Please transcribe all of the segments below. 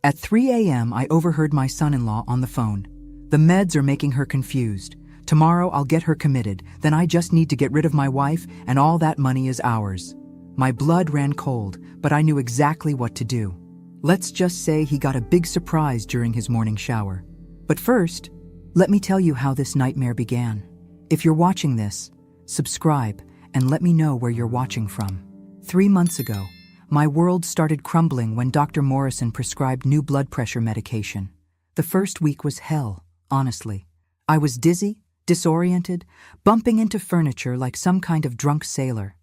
At 3 a.m., I overheard my son-in-law on the phone. The meds are making her confused. Tomorrow I'll get her committed, then I just need to get rid of my wife and all that money is ours. My blood ran cold, but I knew exactly what to do. Let's just say he got a big surprise during his morning shower. But first, let me tell you how this nightmare began. If you're watching this, subscribe and let me know where you're watching from. 3 months ago, my world started crumbling when Dr. Morrison prescribed new blood pressure medication. The first week was hell, honestly. I was dizzy, disoriented, bumping into furniture like some kind of drunk sailor.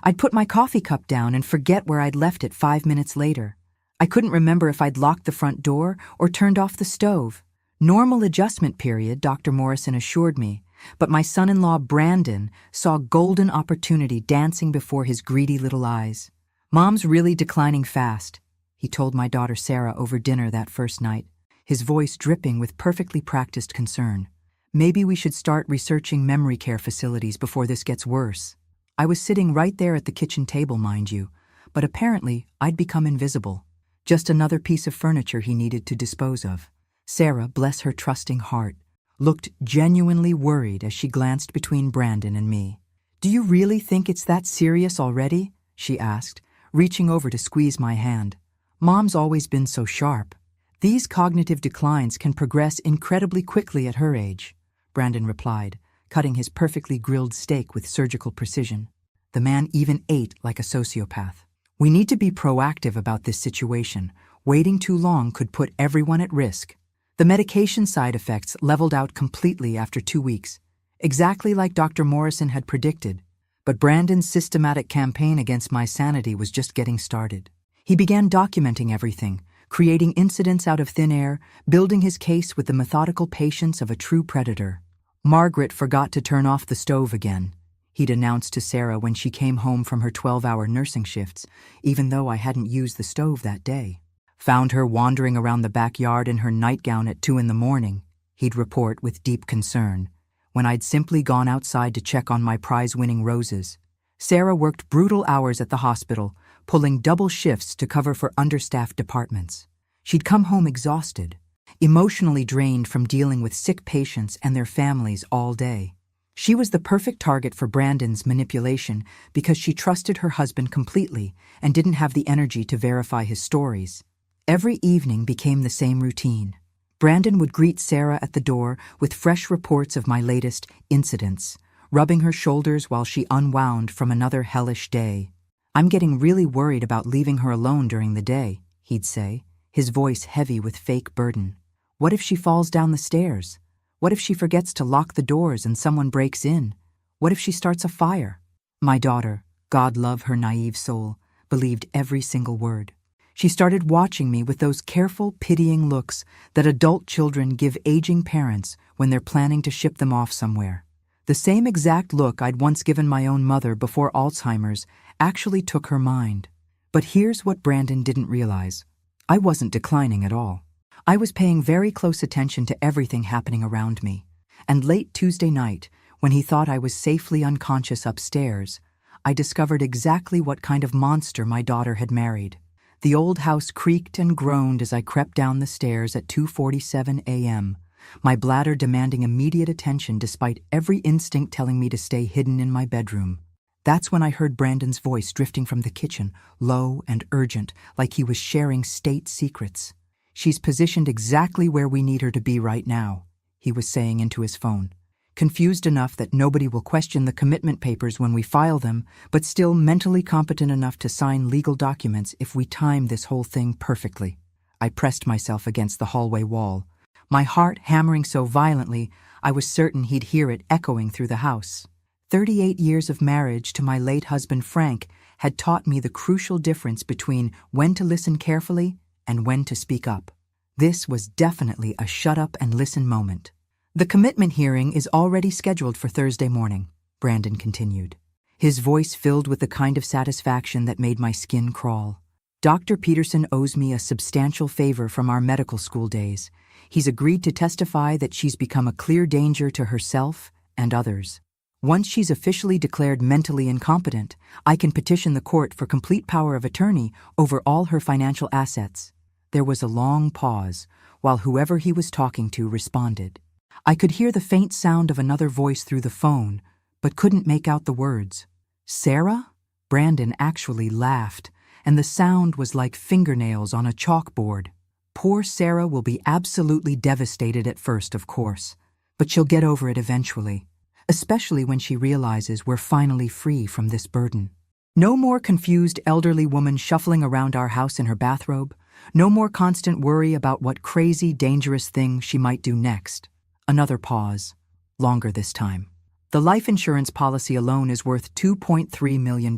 I'd put my coffee cup down and forget where I'd left it 5 minutes later. I couldn't remember if I'd locked the front door or turned off the stove. Normal adjustment period, Dr. Morrison assured me, but my son-in-law Brandon saw golden opportunity dancing before his greedy little eyes. Mom's really declining fast, he told my daughter Sarah over dinner that first night, his voice dripping with perfectly practiced concern. Maybe we should start researching memory care facilities before this gets worse. I was sitting right there at the kitchen table, mind you, but apparently I'd become invisible. Just another piece of furniture he needed to dispose of. Sarah, bless her trusting heart, looked genuinely worried as she glanced between Brandon and me. "Do you really think it's that serious already?" she asked, reaching over to squeeze my hand. "Mom's always been so sharp. These cognitive declines can progress incredibly quickly at her age," Brandon replied, cutting his perfectly grilled steak with surgical precision. The man even ate like a sociopath. "We need to be proactive about this situation. Waiting too long could put everyone at risk." The medication side effects leveled out completely after 2 weeks, exactly like Dr. Morrison had predicted. But Brandon's systematic campaign against my sanity was just getting started. He began documenting everything, creating incidents out of thin air, building his case with the methodical patience of a true predator. "Margaret forgot to turn off the stove again," he'd announced to Sarah when she came home from her 12-hour nursing shifts, even though I hadn't used the stove that day. "Found her wandering around the backyard in her nightgown at 2 in the morning, he'd report with deep concern, when I'd simply gone outside to check on my prize-winning roses. Sarah worked brutal hours at the hospital, pulling double shifts to cover for understaffed departments. She'd come home exhausted, emotionally drained from dealing with sick patients and their families all day. She was the perfect target for Brandon's manipulation because she trusted her husband completely and didn't have the energy to verify his stories. Every evening became the same routine. Brandon would greet Sarah at the door with fresh reports of my latest incidents, rubbing her shoulders while she unwound from another hellish day. "I'm getting really worried about leaving her alone during the day," he'd say, his voice heavy with fake burden. "What if she falls down the stairs? What if she forgets to lock the doors and someone breaks in? What if she starts a fire?" My daughter, God love her naive soul, believed every single word. She started watching me with those careful, pitying looks that adult children give aging parents when they're planning to ship them off somewhere. The same exact look I'd once given my own mother before Alzheimer's actually took her mind. But here's what Brandon didn't realize. I wasn't declining at all. I was paying very close attention to everything happening around me. And late Tuesday night, when he thought I was safely unconscious upstairs, I discovered exactly what kind of monster my daughter had married. The old house creaked and groaned as I crept down the stairs at 2:47 a.m., my bladder demanding immediate attention despite every instinct telling me to stay hidden in my bedroom. That's when I heard Brandon's voice drifting from the kitchen, low and urgent, like he was sharing state secrets. "She's positioned exactly where we need her to be right now," he was saying into his phone. "Confused enough that nobody will question the commitment papers when we file them, but still mentally competent enough to sign legal documents if we time this whole thing perfectly." I pressed myself against the hallway wall, my heart hammering so violently I was certain he'd hear it echoing through the house. 38 years of marriage to my late husband Frank had taught me the crucial difference between when to listen carefully and when to speak up. This was definitely a shut up and listen moment. "The commitment hearing is already scheduled for Thursday morning," Brandon continued, his voice filled with the kind of satisfaction that made my skin crawl. "Dr. Peterson owes me a substantial favor from our medical school days. He's agreed to testify that she's become a clear danger to herself and others. Once she's officially declared mentally incompetent, I can petition the court for complete power of attorney over all her financial assets. There was a long pause, while whoever he was talking to responded. I could hear the faint sound of another voice through the phone, but couldn't make out the words. Sarah? Brandon actually laughed, and the sound was like fingernails on a chalkboard. Poor Sarah will be absolutely devastated at first, of course, but she'll get over it eventually, especially when she realizes we're finally free from this burden. No more confused elderly woman shuffling around our house in her bathrobe. No more constant worry about what crazy, dangerous thing she might do next. Another pause. Longer this time. The life insurance policy alone is worth $2.3 million.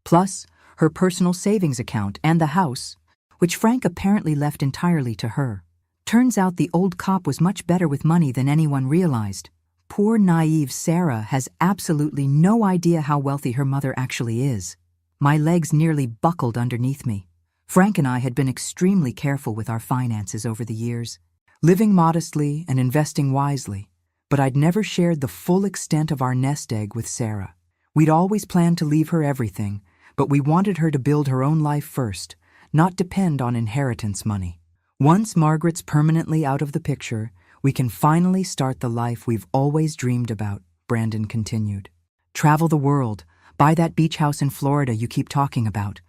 Plus, her personal savings account and the house, which Frank apparently left entirely to her. Turns out the old cop was much better with money than anyone realized. Poor naive Sarah has absolutely no idea how wealthy her mother actually is. My legs nearly buckled underneath me. Frank and I had been extremely careful with our finances over the years, living modestly and investing wisely, but I'd never shared the full extent of our nest egg with Sarah. We'd always planned to leave her everything, but we wanted her to build her own life first, not depend on inheritance money. Once Margaret's permanently out of the picture, we can finally start the life we've always dreamed about, Brandon continued. Travel the world, buy that beach house in Florida you keep talking about.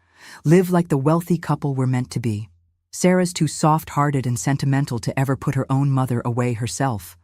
Live like the wealthy couple we're meant to be. Sarah's too soft-hearted and sentimental to ever put her own mother away herself.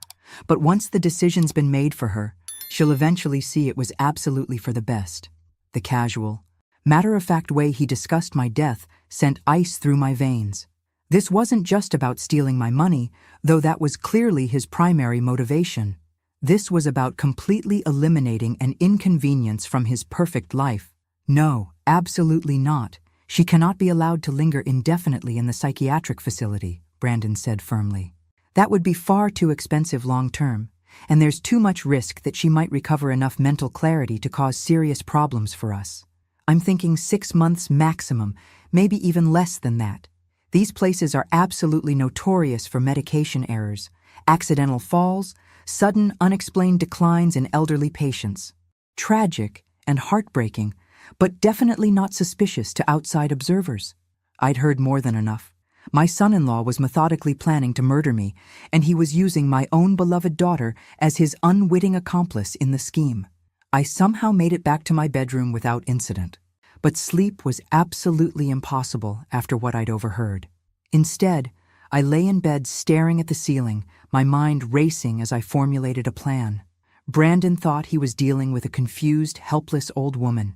But once the decision's been made for her, she'll eventually see it was absolutely for the best. The casual, matter-of-fact way he discussed my death sent ice through my veins. This wasn't just about stealing my money, though that was clearly his primary motivation. This was about completely eliminating an inconvenience from his perfect life. No, absolutely not. She cannot be allowed to linger indefinitely in the psychiatric facility, Brandon said firmly. That would be far too expensive long-term, and there's too much risk that she might recover enough mental clarity to cause serious problems for us. I'm thinking 6 months maximum, maybe even less than that. These places are absolutely notorious for medication errors, accidental falls, sudden unexplained declines in elderly patients. Tragic and heartbreaking, but definitely not suspicious to outside observers. I'd heard more than enough. My son-in-law was methodically planning to murder me, and he was using my own beloved daughter as his unwitting accomplice in the scheme. I somehow made it back to my bedroom without incident, but sleep was absolutely impossible after what I'd overheard. Instead, I lay in bed staring at the ceiling, my mind racing as I formulated a plan. Brandon thought he was dealing with a confused, helpless old woman,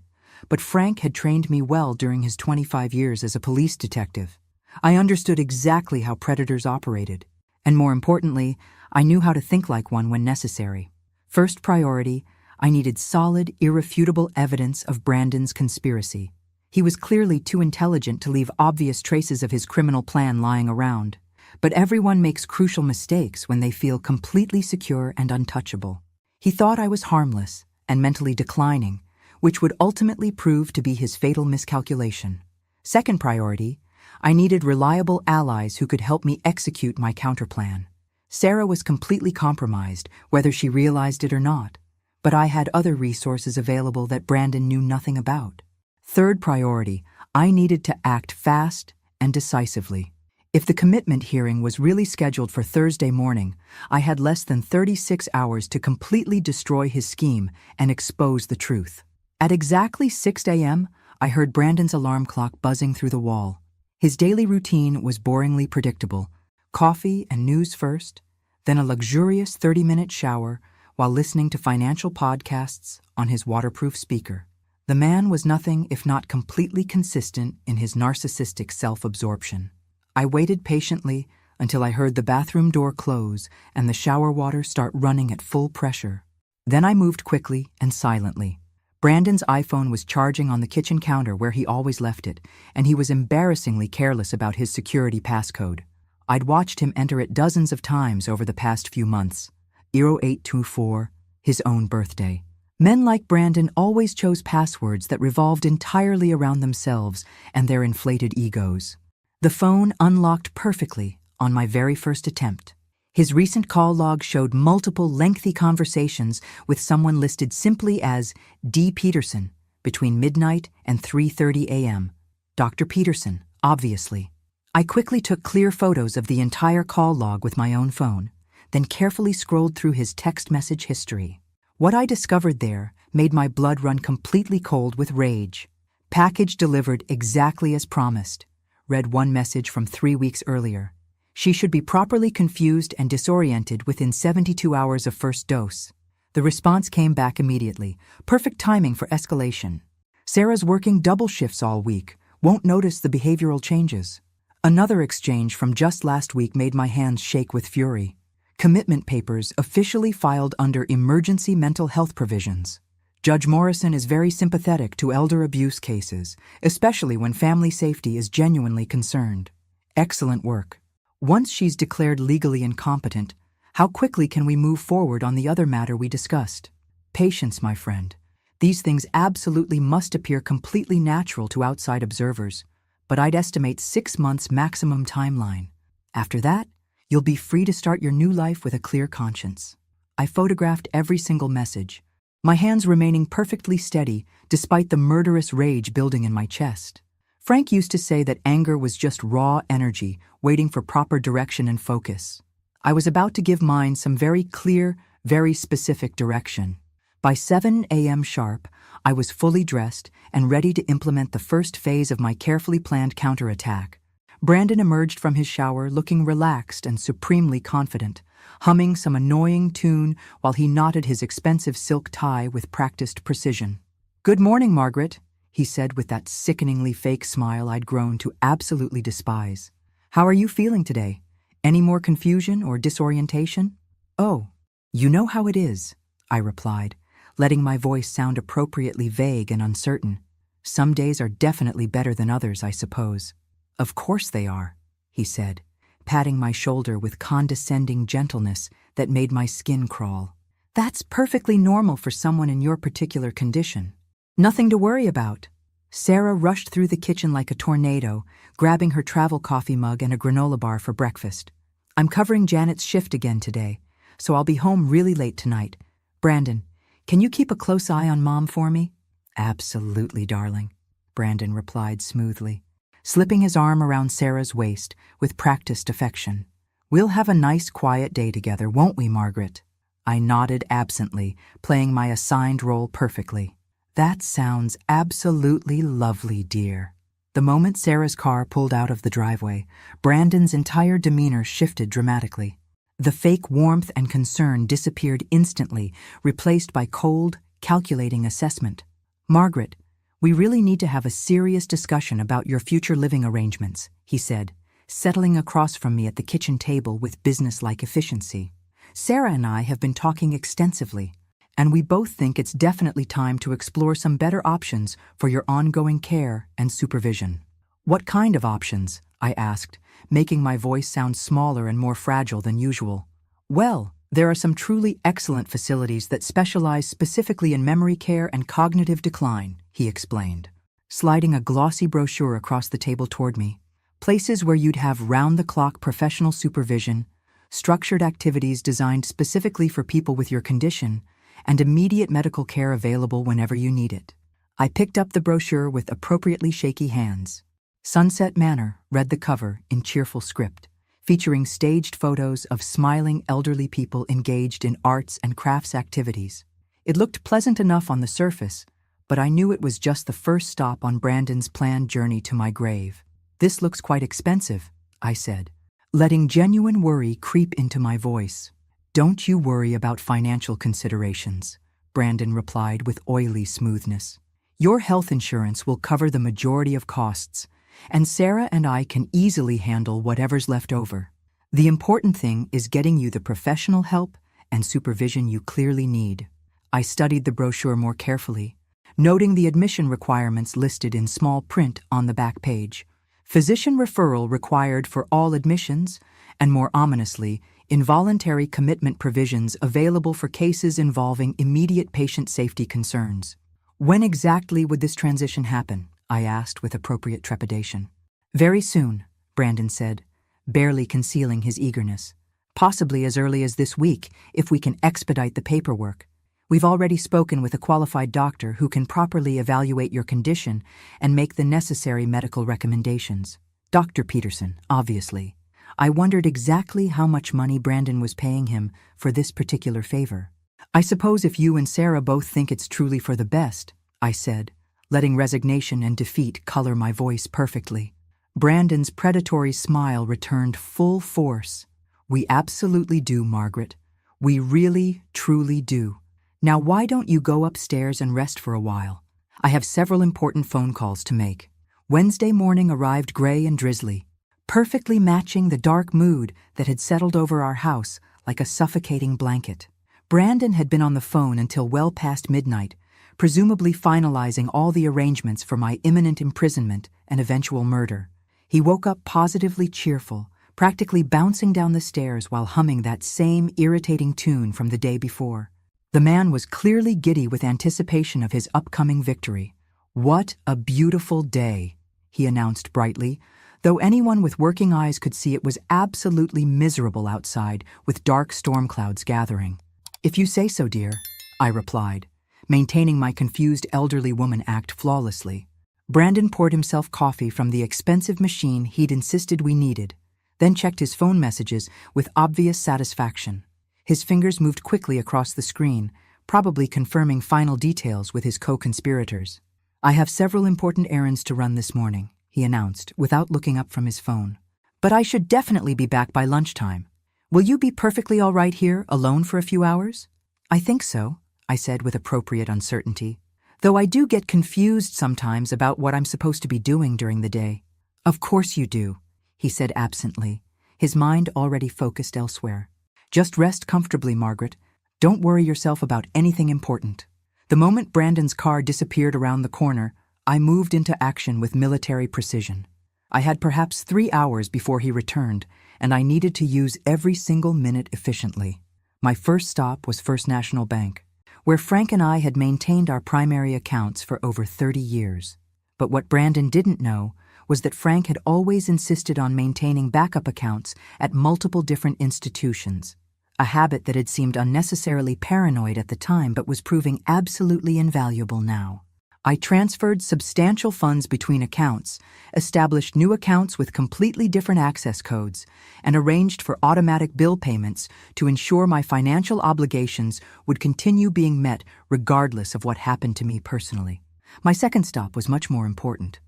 but Frank had trained me well during his 25 years as a police detective. I understood exactly how predators operated, and more importantly, I knew how to think like one when necessary. First priority, I needed solid, irrefutable evidence of Brandon's conspiracy. He was clearly too intelligent to leave obvious traces of his criminal plan lying around, but everyone makes crucial mistakes when they feel completely secure and untouchable. He thought I was harmless and mentally declining, which would ultimately prove to be his fatal miscalculation. Second priority, I needed reliable allies who could help me execute my counterplan. Sarah was completely compromised, whether she realized it or not, but I had other resources available that Brandon knew nothing about. Third priority, I needed to act fast and decisively. If the commitment hearing was really scheduled for Thursday morning, I had less than 36 hours to completely destroy his scheme and expose the truth. At exactly 6 a.m., I heard Brandon's alarm clock buzzing through the wall. His daily routine was boringly predictable. Coffee and news first, then a luxurious 30-minute shower while listening to financial podcasts on his waterproof speaker. The man was nothing if not completely consistent in his narcissistic self-absorption. I waited patiently until I heard the bathroom door close and the shower water start running at full pressure. Then I moved quickly and silently. Brandon's iPhone was charging on the kitchen counter where he always left it, and he was embarrassingly careless about his security passcode. I'd watched him enter it dozens of times over the past few months. 0824, his own birthday. Men like Brandon always chose passwords that revolved entirely around themselves and their inflated egos. The phone unlocked perfectly on my very first attempt. His recent call log showed multiple lengthy conversations with someone listed simply as D. Peterson between midnight and 3:30 a.m. Dr. Peterson, obviously. I quickly took clear photos of the entire call log with my own phone, then carefully scrolled through his text message history. What I discovered there made my blood run completely cold with rage. Package delivered exactly as promised. Read one message from 3 weeks earlier. She should be properly confused and disoriented within 72 hours of first dose. The response came back immediately. Perfect timing for escalation. Sarah's working double shifts all week. Won't notice the behavioral changes. Another exchange from just last week made my hands shake with fury. Commitment papers officially filed under emergency mental health provisions. Judge Morrison is very sympathetic to elder abuse cases, especially when family safety is genuinely concerned. Excellent work. Once she's declared legally incompetent, how quickly can we move forward on the other matter we discussed? Patience, my friend. These things absolutely must appear completely natural to outside observers, but I'd estimate 6 months maximum timeline. After that, you'll be free to start your new life with a clear conscience. I photographed every single message, my hands remaining perfectly steady despite the murderous rage building in my chest. Frank used to say that anger was just raw energy waiting for proper direction and focus. I was about to give mine some very clear, very specific direction. By 7 a.m. sharp, I was fully dressed and ready to implement the first phase of my carefully planned counterattack. Brandon emerged from his shower looking relaxed and supremely confident, humming some annoying tune while he knotted his expensive silk tie with practiced precision. "Good morning, Margaret," he said with that sickeningly fake smile I'd grown to absolutely despise. "How are you feeling today? Any more confusion or disorientation?" "Oh, you know how it is," I replied, letting my voice sound appropriately vague and uncertain. "Some days are definitely better than others, I suppose." "Of course they are," he said, patting my shoulder with condescending gentleness that made my skin crawl. "That's perfectly normal for someone in your particular condition. Nothing to worry about." Sarah rushed through the kitchen like a tornado, grabbing her travel coffee mug and a granola bar for breakfast. "I'm covering Janet's shift again today, so I'll be home really late tonight. Brandon, can you keep a close eye on Mom for me?" "Absolutely, darling," Brandon replied smoothly, slipping his arm around Sarah's waist with practiced affection. "We'll have a nice quiet day together, won't we, Margaret?" I nodded absently, playing my assigned role perfectly. "That sounds absolutely lovely, dear." The moment Sarah's car pulled out of the driveway, Brandon's entire demeanor shifted dramatically. The fake warmth and concern disappeared instantly, replaced by cold, calculating assessment. "Margaret, we really need to have a serious discussion about your future living arrangements," he said, settling across from me at the kitchen table with businesslike efficiency. "Sarah and I have been talking extensively, and we both think it's definitely time to explore some better options for your ongoing care and supervision." "What kind of options?" I asked, making my voice sound smaller and more fragile than usual. "Well, there are some truly excellent facilities that specialize specifically in memory care and cognitive decline," he explained, sliding a glossy brochure across the table toward me. "Places where you'd have round-the-clock professional supervision, structured activities designed specifically for people with your condition, and immediate medical care available whenever you need it." I picked up the brochure with appropriately shaky hands. Sunset Manor read the cover in cheerful script, featuring staged photos of smiling elderly people engaged in arts and crafts activities. It looked pleasant enough on the surface, but I knew it was just the first stop on Brandon's planned journey to my grave. "This looks quite expensive," I said, letting genuine worry creep into my voice. "Don't you worry about financial considerations," Brandon replied with oily smoothness. "Your health insurance will cover the majority of costs, and Sarah and I can easily handle whatever's left over. The important thing is getting you the professional help and supervision you clearly need." I studied the brochure more carefully, noting the admission requirements listed in small print on the back page. Physician referral required for all admissions, and more ominously, involuntary commitment provisions available for cases involving immediate patient safety concerns. "When exactly would this transition happen?" I asked with appropriate trepidation. "Very soon," Brandon said, barely concealing his eagerness. "Possibly as early as this week, if we can expedite the paperwork. We've already spoken with a qualified doctor who can properly evaluate your condition and make the necessary medical recommendations." Dr. Peterson, obviously. I wondered exactly how much money Brandon was paying him for this particular favor. I suppose if you and Sarah both think it's truly for the best, I said, letting resignation and defeat color my voice perfectly. Brandon's predatory smile returned full force. We absolutely do, Margaret. We really, truly do. Now why don't you go upstairs and rest for a while? I have several important phone calls to make. Wednesday morning arrived gray and drizzly, perfectly matching the dark mood that had settled over our house like a suffocating blanket. Brandon had been on the phone until well past midnight, presumably finalizing all the arrangements for my imminent imprisonment and eventual murder. He woke up positively cheerful, practically bouncing down the stairs while humming that same irritating tune from the day before. The man was clearly giddy with anticipation of his upcoming victory. "What a beautiful day," he announced brightly, though anyone with working eyes could see it was absolutely miserable outside with dark storm clouds gathering. "If you say so, dear," I replied, maintaining my confused elderly woman act flawlessly. Brandon poured himself coffee from the expensive machine he'd insisted we needed, then checked his phone messages with obvious satisfaction. His fingers moved quickly across the screen, probably confirming final details with his co-conspirators. "I have several important errands to run this morning," he announced, without looking up from his phone. "But I should definitely be back by lunchtime. Will you be perfectly all right here, alone for a few hours?" "I think so," I said with appropriate uncertainty, "though I do get confused sometimes about what I'm supposed to be doing during the day." "Of course you do," he said absently, his mind already focused elsewhere. "Just rest comfortably, Margaret. Don't worry yourself about anything important." The moment Brandon's car disappeared around the corner, I moved into action with military precision. I had perhaps 3 hours before he returned, and I needed to use every single minute efficiently. My first stop was First National Bank, where Frank and I had maintained our primary accounts for over 30 years. But what Brandon didn't know was that Frank had always insisted on maintaining backup accounts at multiple different institutions, a habit that had seemed unnecessarily paranoid at the time but was proving absolutely invaluable now. I transferred substantial funds between accounts, established new accounts with completely different access codes, and arranged for automatic bill payments to ensure my financial obligations would continue being met regardless of what happened to me personally. My second stop was much more important,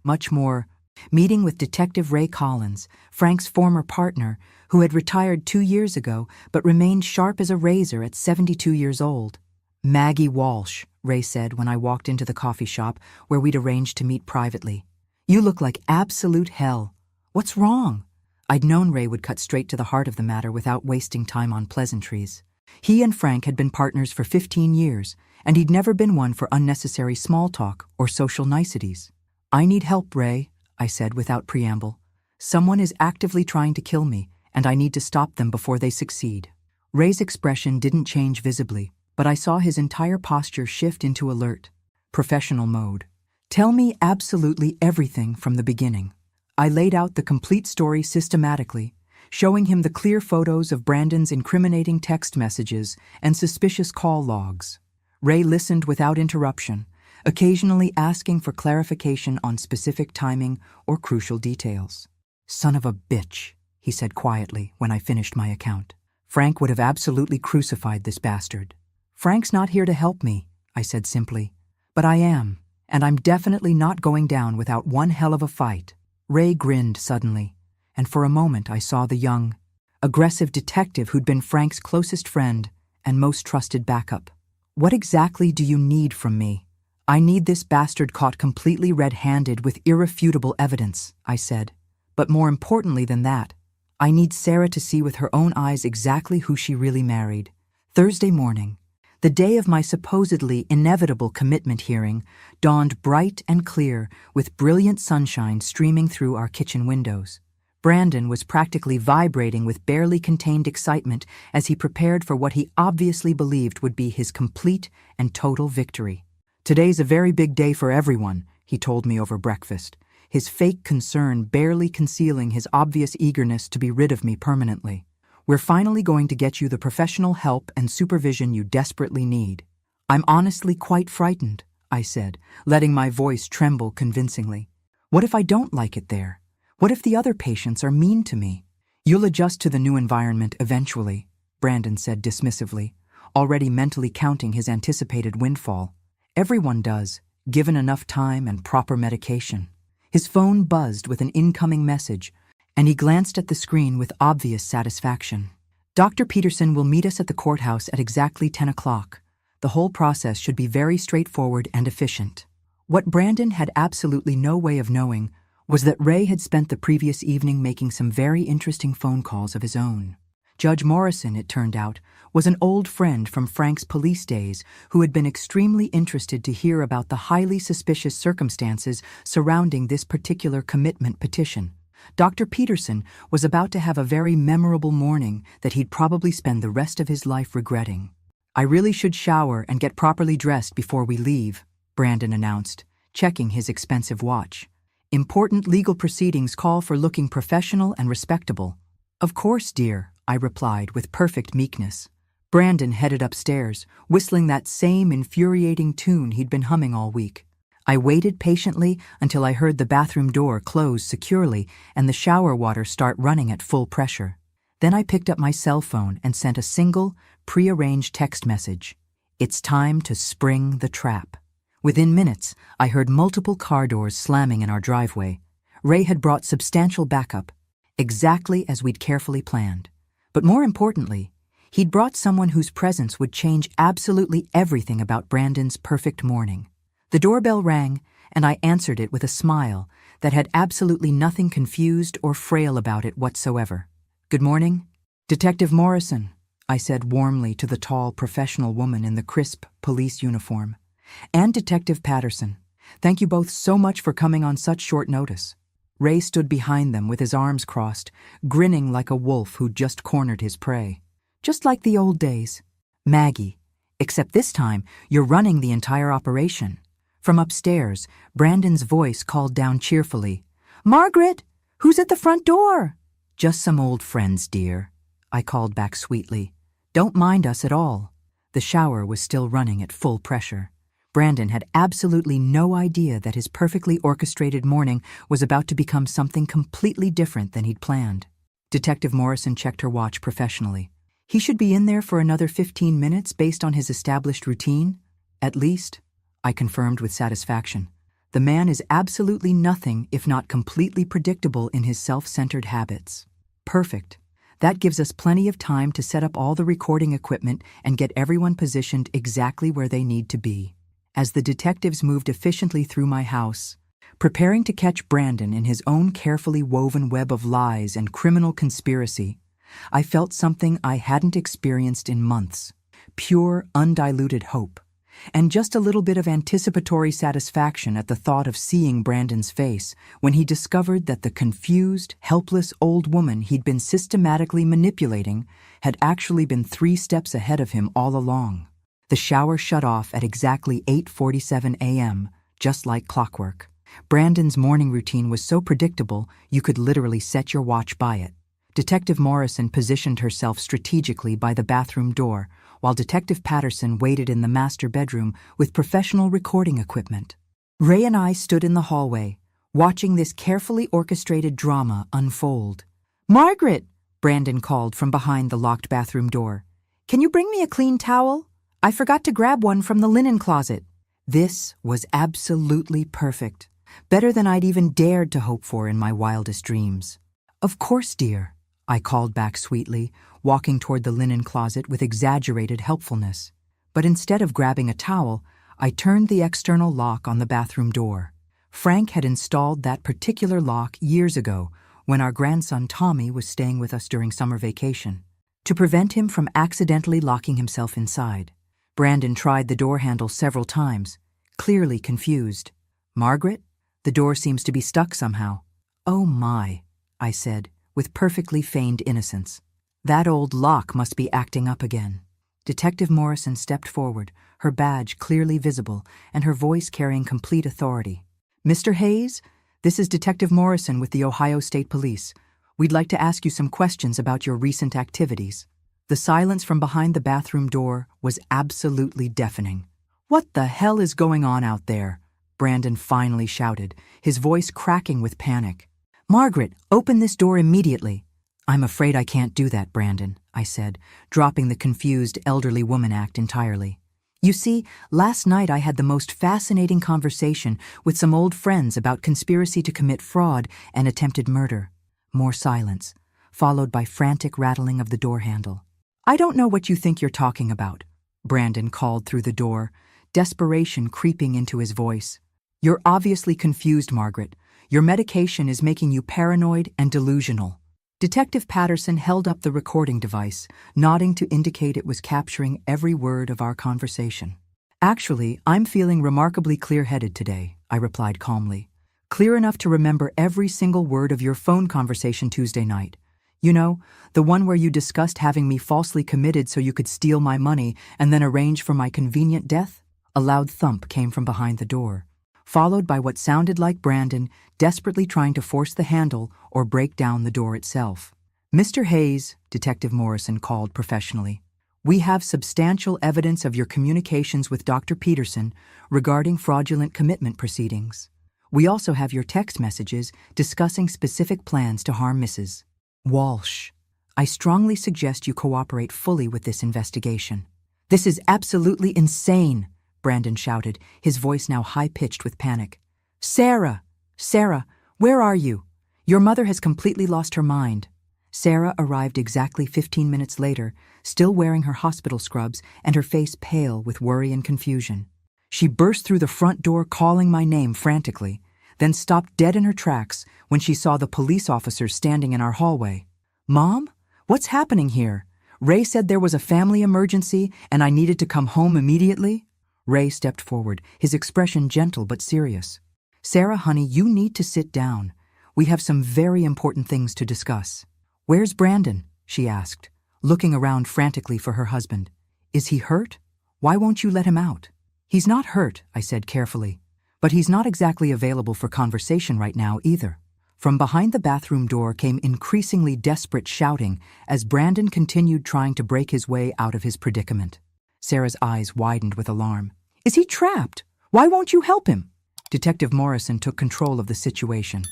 meeting with Detective Ray Collins, Frank's former partner, who had retired 2 years ago but remained sharp as a razor at 72 years old. "Maggie Walsh," Ray said when I walked into the coffee shop where we'd arranged to meet privately. "You look like absolute hell. What's wrong?" I'd known Ray would cut straight to the heart of the matter without wasting time on pleasantries. He and Frank had been partners for 15 years, and he'd never been one for unnecessary small talk or social niceties. "I need help, Ray," I said without preamble. "Someone is actively trying to kill me, and I need to stop them before they succeed." Ray's expression didn't change visibly, but I saw his entire posture shift into alert, professional mode. "Tell me absolutely everything from the beginning." I laid out the complete story systematically, showing him the clear photos of Brandon's incriminating text messages and suspicious call logs. Ray listened without interruption, occasionally asking for clarification on specific timing or crucial details. "Son of a bitch," he said quietly when I finished my account. "Frank would have absolutely crucified this bastard." "Frank's not here to help me," I said simply. "But I am, and I'm definitely not going down without one hell of a fight." Ray grinned suddenly, and for a moment I saw the young, aggressive detective who'd been Frank's closest friend and most trusted backup. "What exactly do you need from me?" "I need this bastard caught completely red-handed with irrefutable evidence," I said. "But more importantly than that, I need Sarah to see with her own eyes exactly who she really married." Thursday morning, the day of my supposedly inevitable commitment hearing, dawned bright and clear with brilliant sunshine streaming through our kitchen windows. Brandon was practically vibrating with barely contained excitement as he prepared for what he obviously believed would be his complete and total victory. "Today's a very big day for everyone," he told me over breakfast, his fake concern barely concealing his obvious eagerness to be rid of me permanently. "We're finally going to get you the professional help and supervision you desperately need." "I'm honestly quite frightened," I said, letting my voice tremble convincingly. "What if I don't like it there? What if the other patients are mean to me? You'll adjust to the new environment eventually, Brandon said dismissively, already mentally counting his anticipated windfall. Everyone does, given enough time and proper medication. His phone buzzed with an incoming message, and he glanced at the screen with obvious satisfaction. Dr. Peterson will meet us at the courthouse at exactly 10 o'clock. The whole process should be very straightforward and efficient. What Brandon had absolutely no way of knowing was that Ray had spent the previous evening making some very interesting phone calls of his own. Judge Morrison, it turned out, was an old friend from Frank's police days who had been extremely interested to hear about the highly suspicious circumstances surrounding this particular commitment petition. Dr. Peterson was about to have a very memorable morning that he'd probably spend the rest of his life regretting. "I really should shower and get properly dressed before we leave," Brandon announced, checking his expensive watch. "Important legal proceedings call for looking professional and respectable." "Of course, dear," I replied with perfect meekness. Brandon headed upstairs, whistling that same infuriating tune he'd been humming all week. I waited patiently until I heard the bathroom door close securely and the shower water start running at full pressure. Then I picked up my cell phone and sent a single, prearranged text message. "It's time to spring the trap." Within minutes, I heard multiple car doors slamming in our driveway. Ray had brought substantial backup, exactly as we'd carefully planned. But more importantly, he'd brought someone whose presence would change absolutely everything about Brandon's perfect morning. The doorbell rang, and I answered it with a smile that had absolutely nothing confused or frail about it whatsoever. "Good morning, Detective Morrison," I said warmly to the tall professional woman in the crisp police uniform. "And Detective Patterson. Thank you both so much for coming on such short notice." Ray stood behind them with his arms crossed, grinning like a wolf who'd just cornered his prey. "Just like the old days, Maggie, except this time you're running the entire operation." From upstairs, Brandon's voice called down cheerfully, "Margaret, who's at the front door?" "Just some old friends, dear," I called back sweetly. "Don't mind us at all." The shower was still running at full pressure. Brandon had absolutely no idea that his perfectly orchestrated morning was about to become something completely different than he'd planned. Detective Morrison checked her watch professionally. "He should be in there for another 15 minutes based on his established routine, at least," I confirmed with satisfaction. "The man is absolutely nothing if not completely predictable in his self-centered habits." "Perfect. That gives us plenty of time to set up all the recording equipment and get everyone positioned exactly where they need to be." As the detectives moved efficiently through my house, preparing to catch Brandon in his own carefully woven web of lies and criminal conspiracy, I felt something I hadn't experienced in months: pure, undiluted hope, and just a little bit of anticipatory satisfaction at the thought of seeing Brandon's face when he discovered that the confused, helpless old woman he'd been systematically manipulating had actually been 3 steps ahead of him all along. The shower shut off at exactly 8:47 a.m., just like clockwork. Brandon's morning routine was so predictable you could literally set your watch by it. Detective Morrison positioned herself strategically by the bathroom door, while Detective Patterson waited in the master bedroom with professional recording equipment. Ray and I stood in the hallway, watching this carefully orchestrated drama unfold. "Margaret," Brandon called from behind the locked bathroom door. "Can you bring me a clean towel? I forgot to grab one from the linen closet." This was absolutely perfect, better than I'd even dared to hope for in my wildest dreams. "Of course, dear," I called back sweetly, walking toward the linen closet with exaggerated helpfulness. But instead of grabbing a towel, I turned the external lock on the bathroom door. Frank had installed that particular lock years ago when our grandson Tommy was staying with us during summer vacation, to prevent him from accidentally locking himself inside. Brandon tried the door handle several times, clearly confused. "Margaret, the door seems to be stuck somehow." "Oh my," I said, with perfectly feigned innocence. "That old lock must be acting up again." Detective Morrison stepped forward, her badge clearly visible and her voice carrying complete authority. "Mr. Hayes, this is Detective Morrison with the Ohio State Police. We'd like to ask you some questions about your recent activities." The silence from behind the bathroom door was absolutely deafening. "What the hell is going on out there?" Brandon finally shouted, his voice cracking with panic. "Margaret, open this door immediately." "I'm afraid I can't do that, Brandon," I said, dropping the confused elderly woman act entirely. "You see, last night I had the most fascinating conversation with some old friends about conspiracy to commit fraud and attempted murder." More silence, followed by frantic rattling of the door handle. "I don't know what you think you're talking about," Brandon called through the door, desperation creeping into his voice. "You're obviously confused, Margaret. Your medication is making you paranoid and delusional." Detective Patterson held up the recording device, nodding to indicate it was capturing every word of our conversation. "Actually, I'm feeling remarkably clear-headed today," I replied calmly. "Clear enough to remember every single word of your phone conversation Tuesday night. You know, the one where you discussed having me falsely committed so you could steal my money and then arrange for my convenient death?" A loud thump came from behind the door, followed by what sounded like Brandon desperately trying to force the handle or break down the door itself. "Mr. Hayes," Detective Morrison called professionally, "we have substantial evidence of your communications with Dr. Peterson regarding fraudulent commitment proceedings. We also have your text messages discussing specific plans to harm Mrs. Walsh. I strongly suggest you cooperate fully with this investigation." "This is absolutely insane," Brandon shouted, his voice now high-pitched with panic. "Sarah! Sarah, where are you? Your mother has completely lost her mind." Sarah arrived exactly 15 minutes later, still wearing her hospital scrubs and her face pale with worry and confusion. She burst through the front door calling my name frantically, then stopped dead in her tracks when she saw the police officers standing in our hallway. "Mom? What's happening here? Ray said there was a family emergency and I needed to come home immediately." Ray stepped forward, his expression gentle but serious. "Sarah, honey, you need to sit down. We have some very important things to discuss." "Where's Brandon?" she asked, looking around frantically for her husband. "Is he hurt? Why won't you let him out?" "He's not hurt," I said carefully, "but he's not exactly available for conversation right now either." From behind the bathroom door came increasingly desperate shouting as Brandon continued trying to break his way out of his predicament. Sarah's eyes widened with alarm. "Is he trapped? Why won't you help him?" Detective Morrison took control of the situation.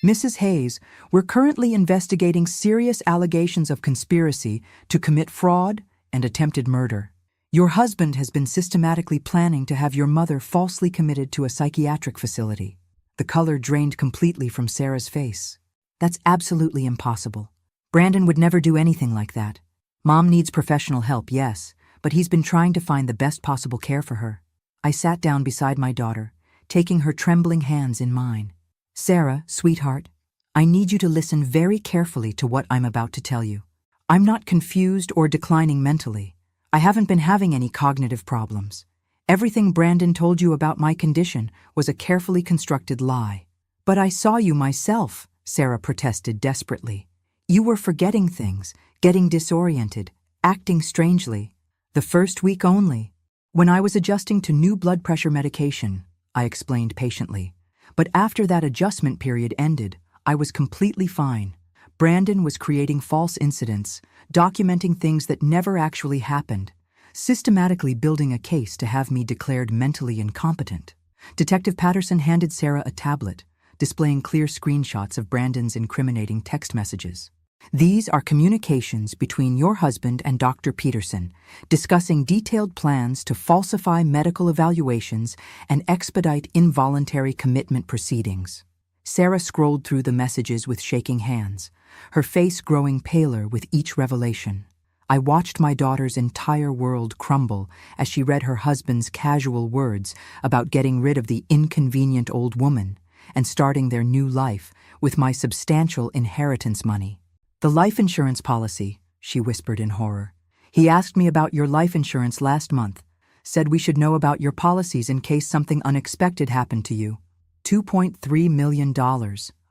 "Mrs. Hayes, we're currently investigating serious allegations of conspiracy to commit fraud and attempted murder. Your husband has been systematically planning to have your mother falsely committed to a psychiatric facility." The color drained completely from Sarah's face. "That's absolutely impossible. Brandon would never do anything like that. Mom needs professional help, yes, but he's been trying to find the best possible care for her." I sat down beside my daughter, taking her trembling hands in mine. "Sarah, sweetheart, I need you to listen very carefully to what I'm about to tell you. I'm not confused or declining mentally. I haven't been having any cognitive problems. Everything Brandon told you about my condition was a carefully constructed lie." "But I saw you myself," Sarah protested desperately. "You were forgetting things, getting disoriented, acting strangely. The first week only. When I was adjusting to new blood pressure medication," I explained patiently. "But after that adjustment period ended, I was completely fine. Brandon was creating false incidents, documenting things that never actually happened, systematically building a case to have me declared mentally incompetent." Detective Patterson handed Sarah a tablet, displaying clear screenshots of Brandon's incriminating text messages. "These are communications between your husband and Dr. Peterson, discussing detailed plans to falsify medical evaluations and expedite involuntary commitment proceedings." Sarah scrolled through the messages with shaking hands, her face growing paler with each revelation. I watched my daughter's entire world crumble as she read her husband's casual words about getting rid of the inconvenient old woman and starting their new life with my substantial inheritance money. "The life insurance policy," she whispered in horror. "He asked me about your life insurance last month, said we should know about your policies in case something unexpected happened to you." $2.3 million,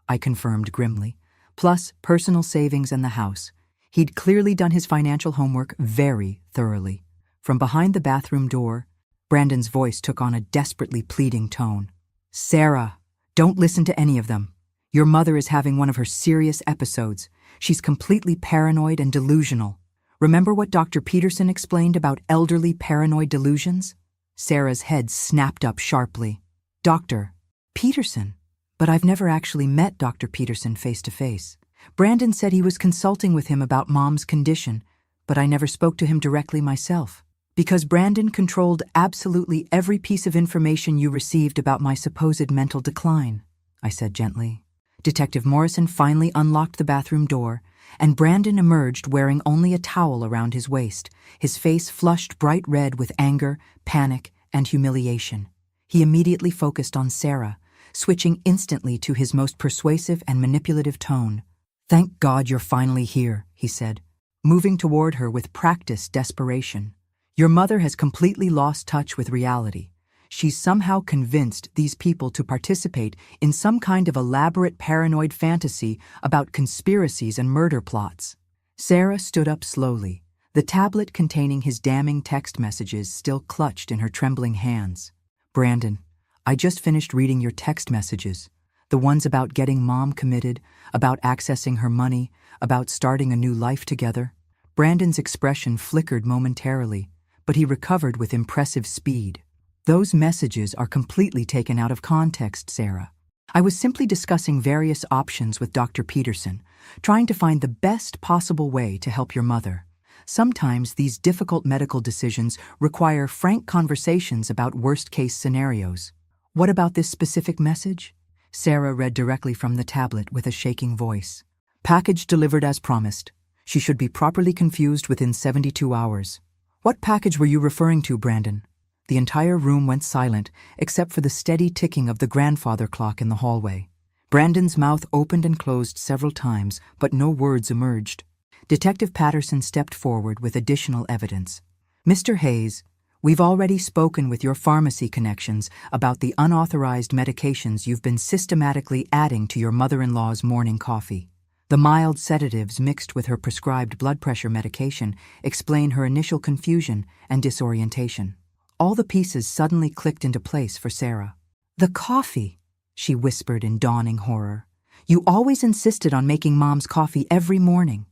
I confirmed grimly, plus personal savings and the house. He'd clearly done his financial homework very thoroughly. From behind the bathroom door, Brandon's voice took on a desperately pleading tone. "Sarah, don't listen to any of them. Your mother is having one of her serious episodes. She's completely paranoid and delusional. Remember what Dr. Peterson explained about elderly paranoid delusions?" Sarah's head snapped up sharply. "Dr. Peterson? But I've never actually met Dr. Peterson face to face. Brandon said he was consulting with him about Mom's condition, but I never spoke to him directly myself. Because Brandon controlled absolutely every piece of information you received about my supposed mental decline, I said gently. Detective Morrison finally unlocked the bathroom door, and Brandon emerged wearing only a towel around his waist, his face flushed bright red with anger, panic, and humiliation. He immediately focused on Sarah, switching instantly to his most persuasive and manipulative tone. "Thank God you're finally here," he said, moving toward her with practiced desperation. "Your mother has completely lost touch with reality. She's somehow convinced these people to participate in some kind of elaborate paranoid fantasy about conspiracies and murder plots." Sarah stood up slowly, the tablet containing his damning text messages still clutched in her trembling hands. "Brandon, I just finished reading your text messages. The ones about getting Mom committed, about accessing her money, about starting a new life together." Brandon's expression flickered momentarily, but he recovered with impressive speed. "Those messages are completely taken out of context, Sarah. I was simply discussing various options with Dr. Peterson, trying to find the best possible way to help your mother. Sometimes these difficult medical decisions require frank conversations about worst-case scenarios." "What about this specific message?" Sarah read directly from the tablet with a shaking voice. "Package delivered as promised. She should be properly confused within 72 hours. "What package were you referring to, Brandon?" The entire room went silent, except for the steady ticking of the grandfather clock in the hallway. Brandon's mouth opened and closed several times, but no words emerged. Detective Patterson stepped forward with additional evidence. "Mr. Hayes, we've already spoken with your pharmacy connections about the unauthorized medications you've been systematically adding to your mother-in-law's morning coffee. The mild sedatives mixed with her prescribed blood pressure medication explain her initial confusion and disorientation." All the pieces suddenly clicked into place for Sarah. "The coffee," she whispered in dawning horror. "You always insisted on making Mom's coffee every morning.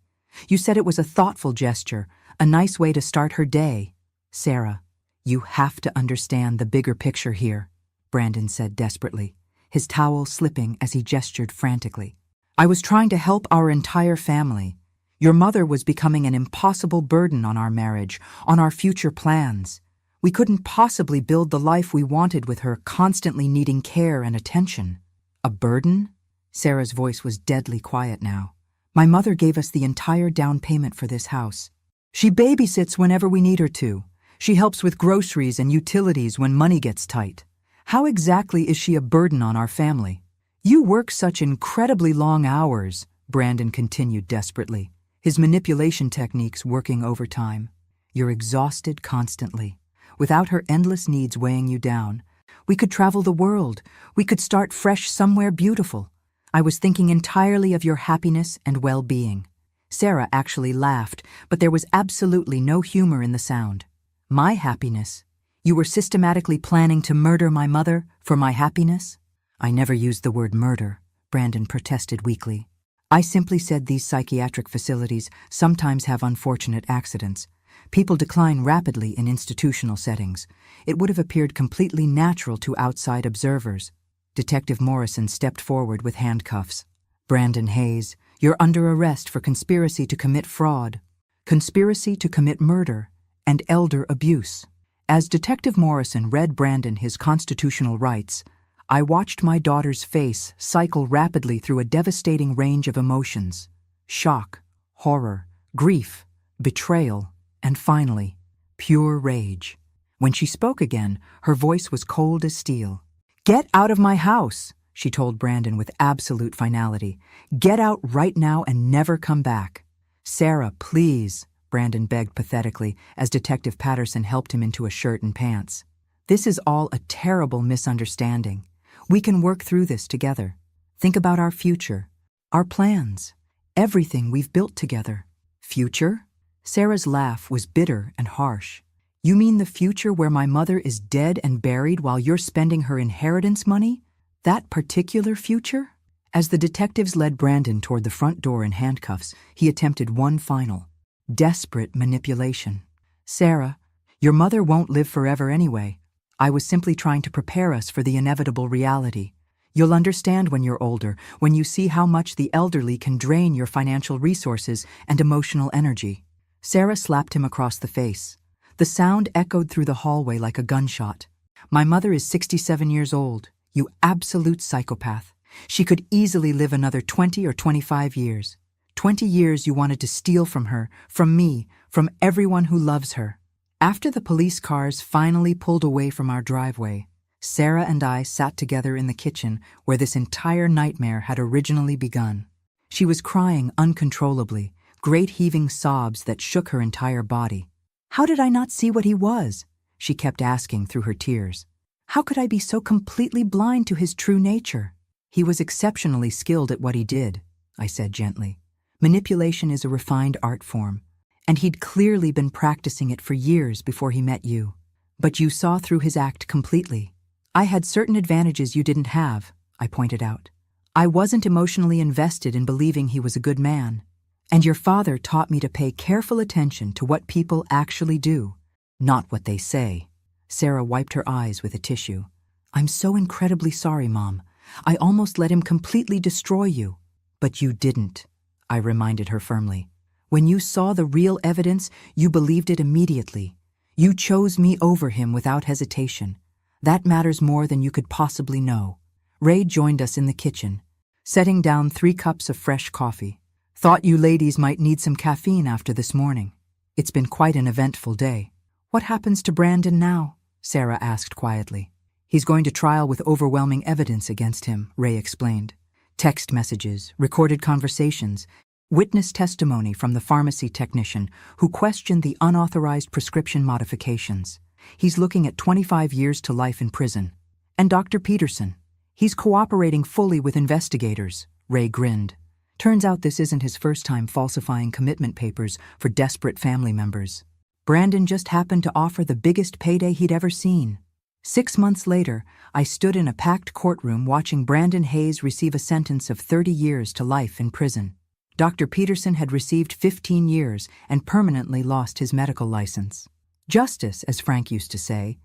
You said it was a thoughtful gesture, a nice way to start her day." "Sarah, you have to understand the bigger picture here," Brandon said desperately, his towel slipping as he gestured frantically. "I was trying to help our entire family. Your mother was becoming an impossible burden on our marriage, on our future plans. We couldn't possibly build the life we wanted with her constantly needing care and attention." "A burden?" Sarah's voice was deadly quiet now. "My mother gave us the entire down payment for this house. She babysits whenever we need her to. She helps with groceries and utilities when money gets tight. How exactly is she a burden on our family?" "You work such incredibly long hours," Brandon continued desperately, his manipulation techniques working overtime. "You're exhausted constantly. Without her endless needs weighing you down, we could travel the world. We could start fresh somewhere beautiful. I was thinking entirely of your happiness and well-being." Sarah actually laughed, but there was absolutely no humor in the sound. "My happiness? You were systematically planning to murder my mother for my happiness?" "I never used the word murder," Brandon protested weakly. "I simply said these psychiatric facilities sometimes have unfortunate accidents. People decline rapidly in institutional settings. It would have appeared completely natural to outside observers." Detective Morrison stepped forward with handcuffs. "Brandon Hayes, you're under arrest for conspiracy to commit fraud, conspiracy to commit murder, and elder abuse." As Detective Morrison read Brandon his constitutional rights, I watched my daughter's face cycle rapidly through a devastating range of emotions: shock, horror, grief, betrayal, and finally, pure rage. When she spoke again, her voice was cold as steel. "Get out of my house," she told Brandon with absolute finality. "Get out right now and never come back." "Sarah, please," Brandon begged pathetically as Detective Patterson helped him into a shirt and pants. "This is all a terrible misunderstanding. We can work through this together. Think about our future, our plans, everything we've built together." "Future?" Sarah's laugh was bitter and harsh. "You mean the future where my mother is dead and buried while you're spending her inheritance money? That particular future?" As the detectives led Brandon toward the front door in handcuffs, he attempted one final, desperate manipulation. "Sarah, your mother won't live forever anyway. I was simply trying to prepare us for the inevitable reality. You'll understand when you're older, when you see how much the elderly can drain your financial resources and emotional energy. Sarah slapped him across the face. The sound echoed through the hallway like a gunshot. My mother is 67 years old, you absolute psychopath. She could easily live another 20 or 25 years. 20 years you wanted to steal from her, from me, from everyone who loves her. After the police cars finally pulled away from our driveway, Sarah and I sat together in the kitchen where this entire nightmare had originally begun. She was crying uncontrollably, great heaving sobs that shook her entire body. How did I not see what he was? She kept asking through her tears. How could I be so completely blind to his true nature? He was exceptionally skilled at what he did, I said gently. Manipulation is a refined art form, and he'd clearly been practicing it for years before he met you. But you saw through his act completely. I had certain advantages you didn't have, I pointed out. I wasn't emotionally invested in believing he was a good man. And your father taught me to pay careful attention to what people actually do, not what they say. Sarah wiped her eyes with a tissue. I'm so incredibly sorry, Mom. I almost let him completely destroy you. But you didn't, I reminded her firmly. When you saw the real evidence, you believed it immediately. You chose me over him without hesitation. That matters more than you could possibly know. Ray joined us in the kitchen, setting down 3 cups of fresh coffee. Thought you ladies might need some caffeine after this morning. It's been quite an eventful day. What happens to Brandon now? Sarah asked quietly. He's going to trial with overwhelming evidence against him, Ray explained. Text messages, recorded conversations, witness testimony from the pharmacy technician who questioned the unauthorized prescription modifications. He's looking at 25 years to life in prison. And Dr. Peterson. He's cooperating fully with investigators, Ray grinned. Turns out this isn't his first time falsifying commitment papers for desperate family members. Brandon just happened to offer the biggest payday he'd ever seen. 6 months later, I stood in a packed courtroom watching Brandon Hayes receive a sentence of 30 years to life in prison. Dr. Peterson had received 15 years and permanently lost his medical license. Justice, as Frank used to say,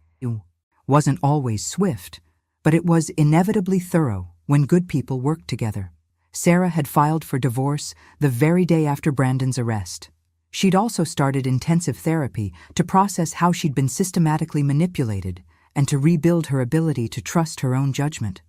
wasn't always swift, but it was inevitably thorough when good people worked together. Sarah had filed for divorce the very day after Brandon's arrest. She'd also started intensive therapy to process how she'd been systematically manipulated and to rebuild her ability to trust her own judgment.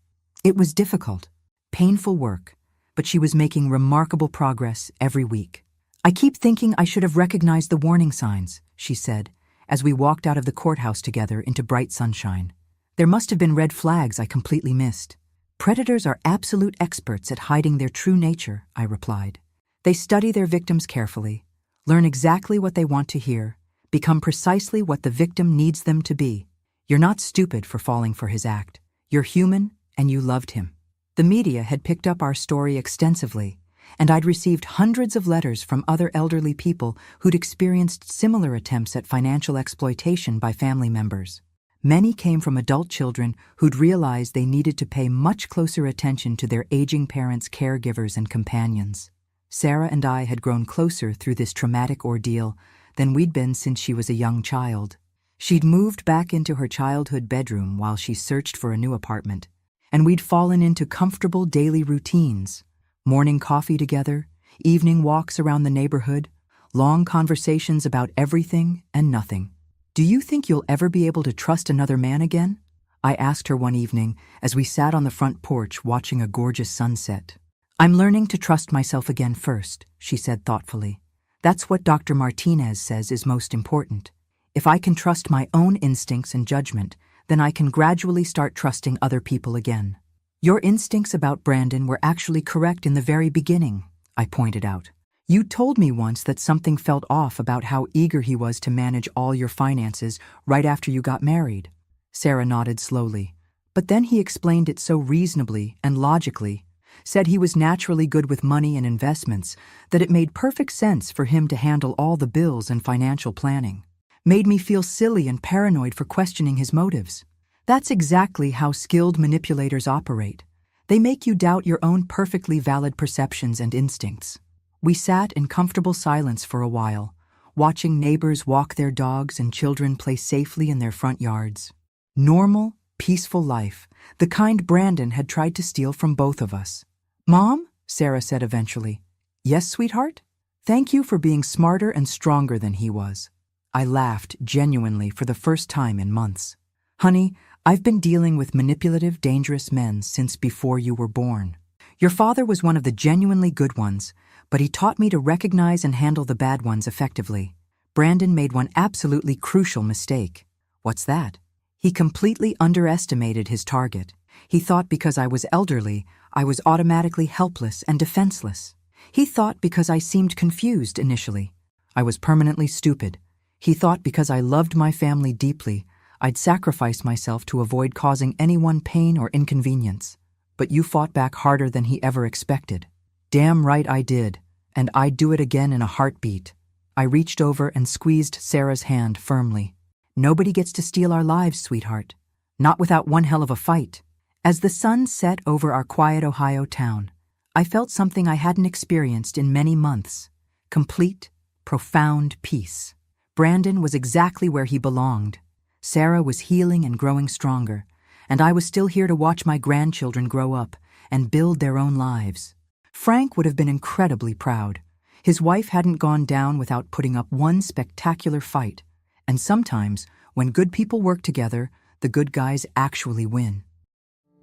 It was difficult, painful work, but she was making remarkable progress every week. I keep thinking I should have recognized the warning signs, she said, as we walked out of the courthouse together into bright sunshine. There must have been red flags I completely missed. Predators are absolute experts at hiding their true nature, I replied. They study their victims carefully, learn exactly what they want to hear, become precisely what the victim needs them to be. You're not stupid for falling for his act. You're human, and you loved him. The media had picked up our story extensively, and I'd received hundreds of letters from other elderly people who'd experienced similar attempts at financial exploitation by family members. Many came from adult children who'd realized they needed to pay much closer attention to their aging parents' caregivers and companions. Sarah and I had grown closer through this traumatic ordeal than we'd been since she was a young child. She'd moved back into her childhood bedroom while she searched for a new apartment, and we'd fallen into comfortable daily routines. Morning coffee together, evening walks around the neighborhood, long conversations about everything and nothing. Do you think you'll ever be able to trust another man again? I asked her one evening as we sat on the front porch watching a gorgeous sunset. I'm learning to trust myself again first, she said thoughtfully. That's what Dr. Martinez says is most important. If I can trust my own instincts and judgment, then I can gradually start trusting other people again. Your instincts about Brandon were actually correct in the very beginning, I pointed out. You told me once that something felt off about how eager he was to manage all your finances right after you got married. Sarah nodded slowly. But then he explained it so reasonably and logically, said he was naturally good with money and investments, that it made perfect sense for him to handle all the bills and financial planning. Made me feel silly and paranoid for questioning his motives. That's exactly how skilled manipulators operate. They make you doubt your own perfectly valid perceptions and instincts. We sat in comfortable silence for a while, watching neighbors walk their dogs and children play safely in their front yards. Normal, peaceful life, the kind Brandon had tried to steal from both of us. "Mom," Sarah said eventually. "Yes, sweetheart? Thank you for being smarter and stronger than he was." I laughed genuinely for the first time in months. "Honey, I've been dealing with manipulative, dangerous men since before you were born. Your father was one of the genuinely good ones, but he taught me to recognize and handle the bad ones effectively. Brandon made one absolutely crucial mistake." "What's that?" "He completely underestimated his target. He thought because I was elderly, I was automatically helpless and defenseless. He thought because I seemed confused initially, I was permanently stupid. He thought because I loved my family deeply, I'd sacrifice myself to avoid causing anyone pain or inconvenience. But you fought back harder than he ever expected." "Damn right I did, and I'd do it again in a heartbeat." I reached over and squeezed Sarah's hand firmly. "Nobody gets to steal our lives, sweetheart. Not without one hell of a fight." As the sun set over our quiet Ohio town, I felt something I hadn't experienced in many months. Complete, profound peace. Brandon was exactly where he belonged. Sarah was healing and growing stronger, and I was still here to watch my grandchildren grow up and build their own lives. Frank would have been incredibly proud. His wife hadn't gone down without putting up one spectacular fight, and sometimes, when good people work together, the good guys actually win.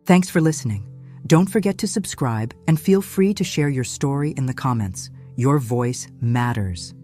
Thanks for listening. Don't forget to subscribe and feel free to share your story in the comments. Your voice matters.